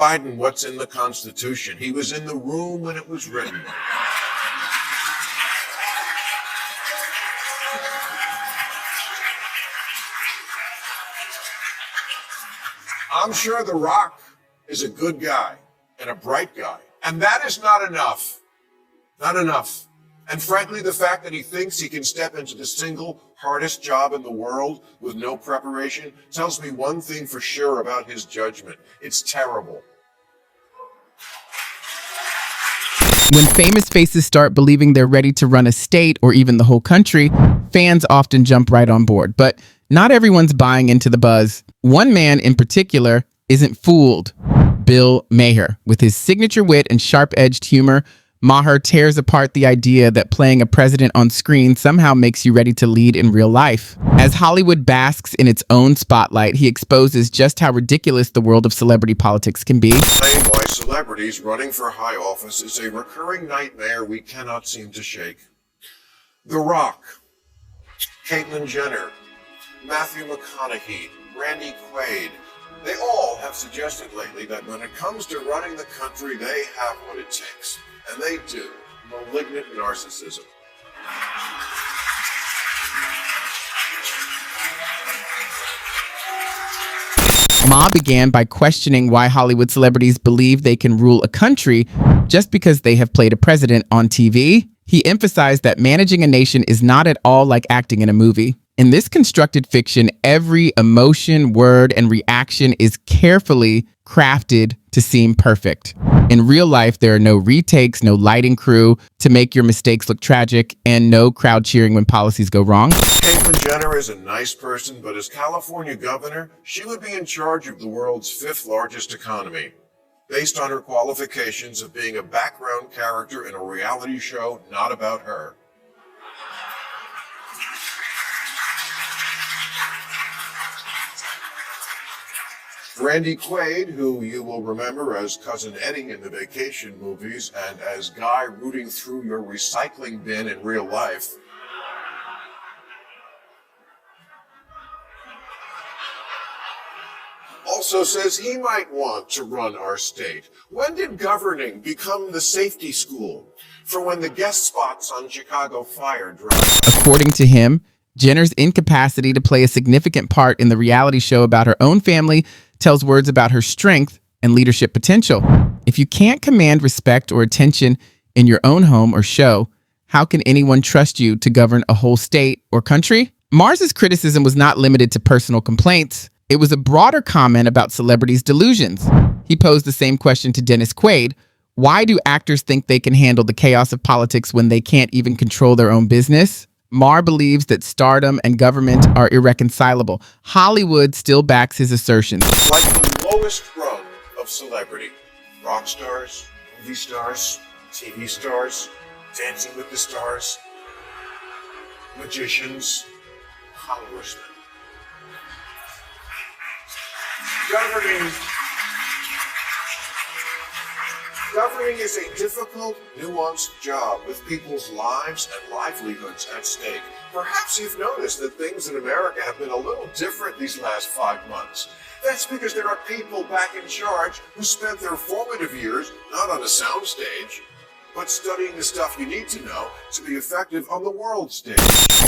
Biden, what's in the Constitution? He was in the room when it was written. I'm sure The Rock is a good guy and a bright guy. And that is not enough. Not enough. And frankly, the fact that he thinks he can step into the single hardest job in the world with no preparation tells me one thing for sure about his judgment. It's terrible. When famous faces start believing they're ready to run a state or even the whole country, fans often jump right on board. But not everyone's buying into the buzz. One man in particular isn't fooled. Bill Maher. With his signature wit and sharp-edged humor, Maher tears apart the idea that playing a president on screen somehow makes you ready to lead in real life. As Hollywood basks in its own spotlight, he exposes just how ridiculous the world of celebrity politics can be. Explain why celebrities running for high office is a recurring nightmare we cannot seem to shake. The Rock, Caitlyn Jenner, Matthew McConaughey, Randy Quaid, they all have suggested lately that when it comes to running the country, they have what it takes. And they do. Malignant narcissism. Ma began by questioning why Hollywood celebrities believe they can rule a country just because they have played a president on TV. He emphasized that managing a nation is not at all like acting in a movie. In this constructed fiction, every emotion, word, and reaction is carefully crafted to seem perfect. In real life, there are no retakes, no lighting crew to make your mistakes look tragic, and no crowd cheering when policies go wrong. Caitlyn Jenner is a nice person, but as California governor, she would be in charge of the world's 5th largest economy, based on her qualifications of being a background character in a reality show not about her. Randy Quaid, who you will remember as Cousin Eddie in the Vacation movies and as Guy rooting through your recycling bin in real life, also says he might want to run our state. When did governing become the safety school for when the guest spots on Chicago Fire drive? According to him, Jenner's incapacity to play a significant part in the reality show about her own family tells words about her strength and leadership potential. If you can't command respect or attention in your own home or show, how can anyone trust you to govern a whole state or country? Mars's criticism was not limited to personal complaints. It was a broader comment about celebrities' delusions. He posed the same question to Dennis Quaid. Why do actors think they can handle the chaos of politics when they can't even control their own business? Maher believes that stardom and government are irreconcilable. Hollywood still backs his assertions. Like the lowest rung of celebrity, rock stars, movie stars, TV stars, Dancing with the Stars, magicians, congressmen. Governing is a difficult, nuanced job with people's lives and livelihoods at stake. Perhaps you've noticed that things in America have been a little different these last 5 months. That's because there are people back in charge who spent their formative years not on a soundstage, but studying the stuff you need to know to be effective on the world stage.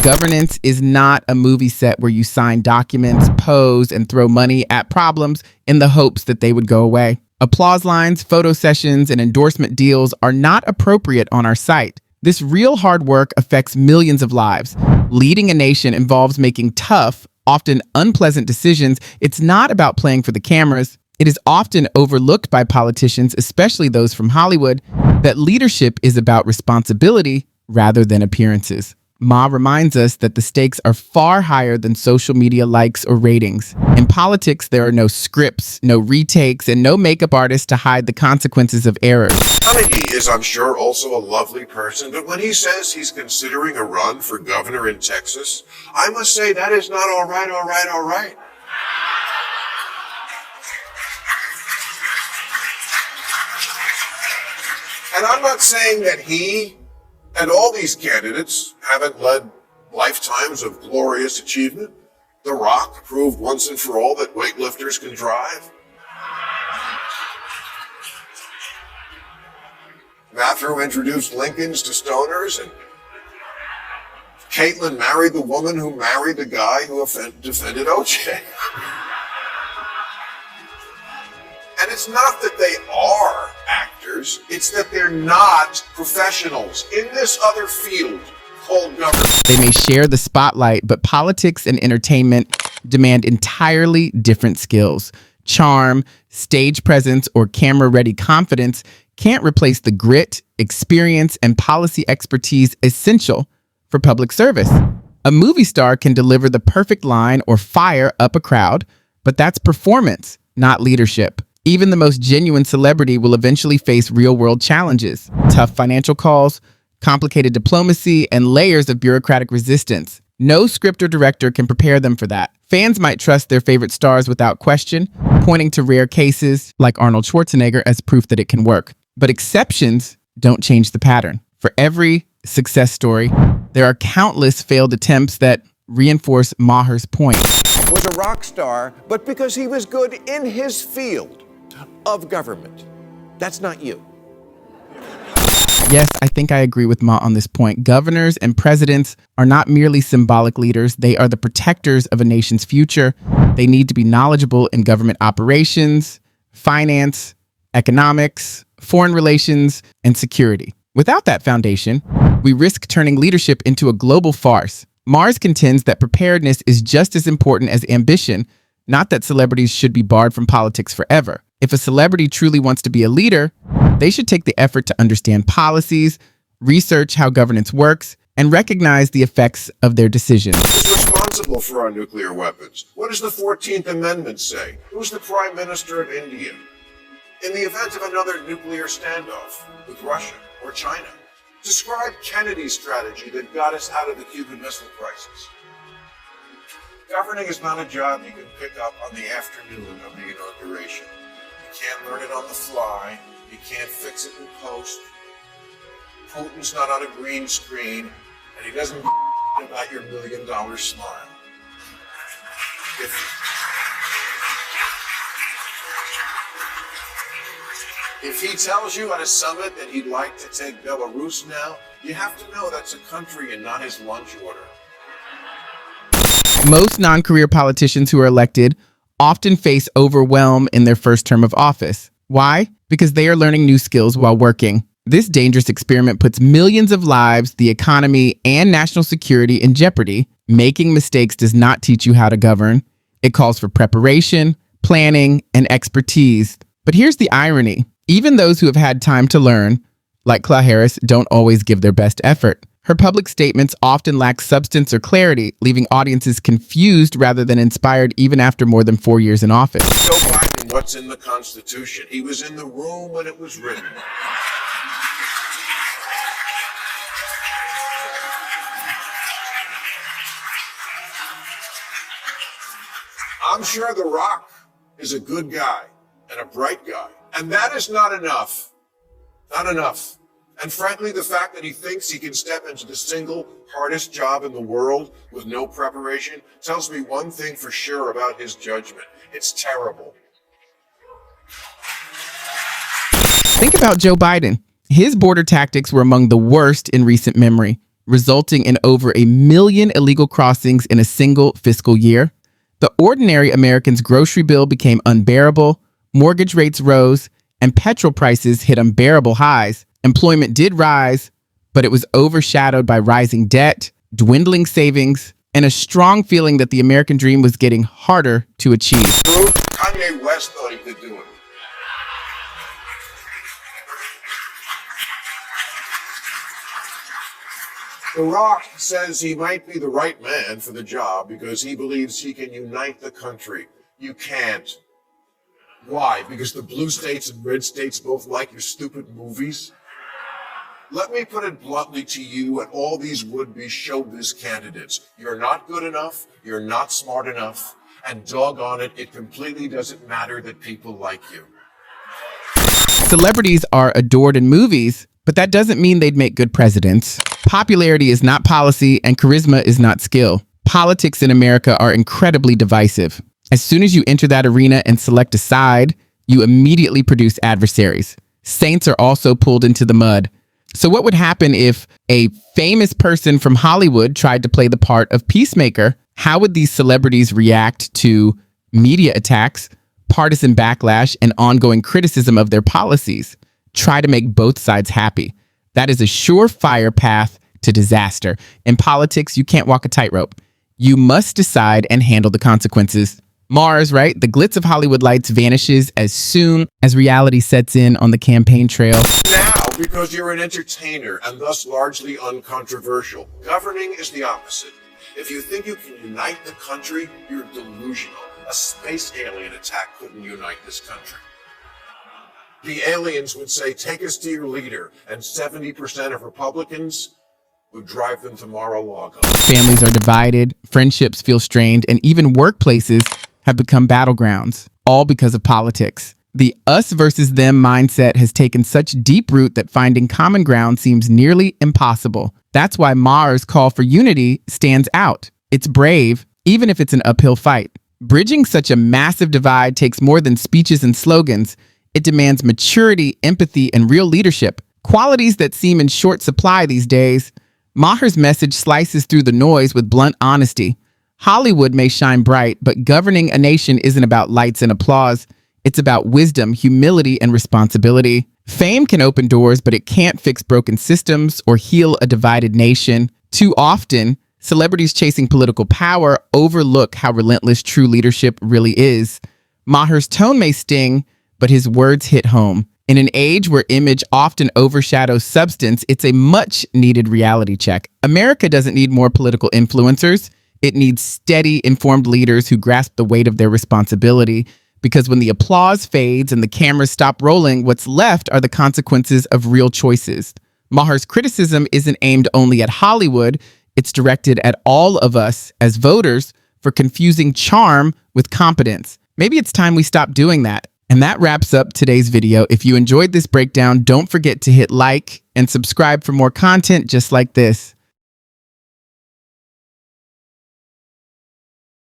Governance is not a movie set where you sign documents, pose, and throw money at problems in the hopes that they would go away. Applause lines, photo sessions, and endorsement deals are not appropriate on our site. This real hard work affects millions of lives. Leading a nation involves making tough, often unpleasant decisions. It's not about playing for the cameras. It is often overlooked by politicians, especially those from Hollywood, that leadership is about responsibility rather than appearances. Ma reminds us that the stakes are far higher than social media likes or ratings. In politics, there are no scripts, no retakes, and no makeup artists to hide the consequences of errors. McConaughey is, I'm sure, also a lovely person, but when he says he's considering a run for governor in Texas, I must say that is not all right. And I'm not saying that he and all these candidates haven't led lifetimes of glorious achievement. The Rock proved once and for all that weightlifters can drive. bathroom introduced Lincolns to stoners, and Caitlyn married the woman who married the guy who defended OJ. And it's not that they are actors, it's that they're not professionals in this other field called government. They may share the spotlight, but politics and entertainment demand entirely different skills. Charm, stage presence, or camera-ready confidence can't replace the grit, experience, and policy expertise essential for public service. A movie star can deliver the perfect line or fire up a crowd, but that's performance, not leadership. Even the most genuine celebrity will eventually face real-world challenges, tough financial calls, complicated diplomacy, and layers of bureaucratic resistance. No script or director can prepare them for that. Fans might trust their favorite stars without question, pointing to rare cases like Arnold Schwarzenegger as proof that it can work. But exceptions don't change the pattern. For every success story, there are countless failed attempts that reinforce Maher's point. Was a rock star, but because he was good in his field of government. That's not you. Yes, I think I agree with Ma on this point. Governors and presidents are not merely symbolic leaders. They are the protectors of a nation's future. They need to be knowledgeable in government operations, finance, economics, foreign relations, and security. Without that foundation, we risk turning leadership into a global farce. Mars contends that preparedness is just as important as ambition, not that celebrities should be barred from politics forever. If a celebrity truly wants to be a leader, they should take the effort to understand policies, research how governance works, and recognize the effects of their decisions. Who's responsible for our nuclear weapons? What does the 14th Amendment say? Who's the Prime Minister of India? In the event of another nuclear standoff with Russia or China, describe Kennedy's strategy that got us out of the Cuban Missile Crisis. Governing is not a job you can pick up on the afternoon of the inauguration. You can't learn it on the fly. You can't fix it in post. Putin's not on a green screen, and he doesn't about your $1 million smile. If he tells you at a summit that he'd like to take Belarus now, you have to know that's a country and not his lunch order. Most non-career politicians who are elected often face overwhelm in their first term of office. Why? Because they are learning new skills while working. This dangerous experiment puts millions of lives, the economy, and national security in jeopardy. Making mistakes does not teach you how to govern. It calls for preparation, planning, and expertise. But here's the irony. Even those who have had time to learn, like Kamala Harris, don't always give their best effort. Her public statements often lack substance or clarity, leaving audiences confused rather than inspired even after more than 4 years in office. Joe Biden, what's in the Constitution? He was in the room when it was written. I'm sure The Rock is a good guy and a bright guy. And that is not enough. Not enough. And frankly, the fact that he thinks he can step into the single hardest job in the world with no preparation tells me one thing for sure about his judgment. It's terrible. Think about Joe Biden. His border tactics were among the worst in recent memory, resulting in over 1 million illegal crossings in a single fiscal year. The ordinary American's grocery bill became unbearable, mortgage rates rose, and petrol prices hit unbearable highs. Employment did rise, but it was overshadowed by rising debt, dwindling savings, and a strong feeling that the American dream was getting harder to achieve. Kanye West thought he could do it. The Rock says he might be the right man for the job because he believes he can unite the country. You can't. Why? Because the blue states and red states both like your stupid movies? Let me put it bluntly to you and all these would-be showbiz candidates. You're not good enough, you're not smart enough, and doggone it, it completely doesn't matter that people like you. Celebrities are adored in movies, but that doesn't mean they'd make good presidents. Popularity is not policy, and charisma is not skill. Politics in America are incredibly divisive. As soon as you enter that arena and select a side, you immediately produce adversaries. Saints are also pulled into the mud. So what would happen if a famous person from Hollywood tried to play the part of peacemaker? How would these celebrities react to media attacks, partisan backlash, and ongoing criticism of their policies? Try to make both sides happy. That is a surefire path to disaster. In politics, you can't walk a tightrope. You must decide and handle the consequences. Mars, right? The glitz of Hollywood lights vanishes as soon as reality sets in on the campaign trail. Now, because you're an entertainer and thus largely uncontroversial, governing is the opposite. If you think you can unite the country, you're delusional. A space alien attack couldn't unite this country. The aliens would say, take us to your leader, and 70% of Republicans would drive them to Mar-a-Lago. Families are divided, friendships feel strained, and even workplaces have become battlegrounds, all because of politics. The us versus them mindset has taken such deep root that finding common ground seems nearly impossible. That's why Maher's call for unity stands out. It's brave, even if it's an uphill fight. Bridging such a massive divide takes more than speeches and slogans. It demands maturity, empathy, and real leadership, qualities that seem in short supply these days. Maher's message slices through the noise with blunt honesty. Hollywood may shine bright, but governing a nation isn't about lights and applause. It's about wisdom, humility, and responsibility. Fame can open doors, but it can't fix broken systems or heal a divided nation. Too often, celebrities chasing political power overlook how relentless true leadership really is. Maher's tone may sting, but his words hit home. In an age where image often overshadows substance, it's a much-needed reality check. America doesn't need more political influencers. It needs steady, informed leaders who grasp the weight of their responsibility. Because when the applause fades and the cameras stop rolling, what's left are the consequences of real choices. Maher's criticism isn't aimed only at Hollywood. It's directed at all of us as voters for confusing charm with competence. Maybe it's time we stop doing that. And that wraps up today's video. If you enjoyed this breakdown, don't forget to hit like and subscribe for more content just like this.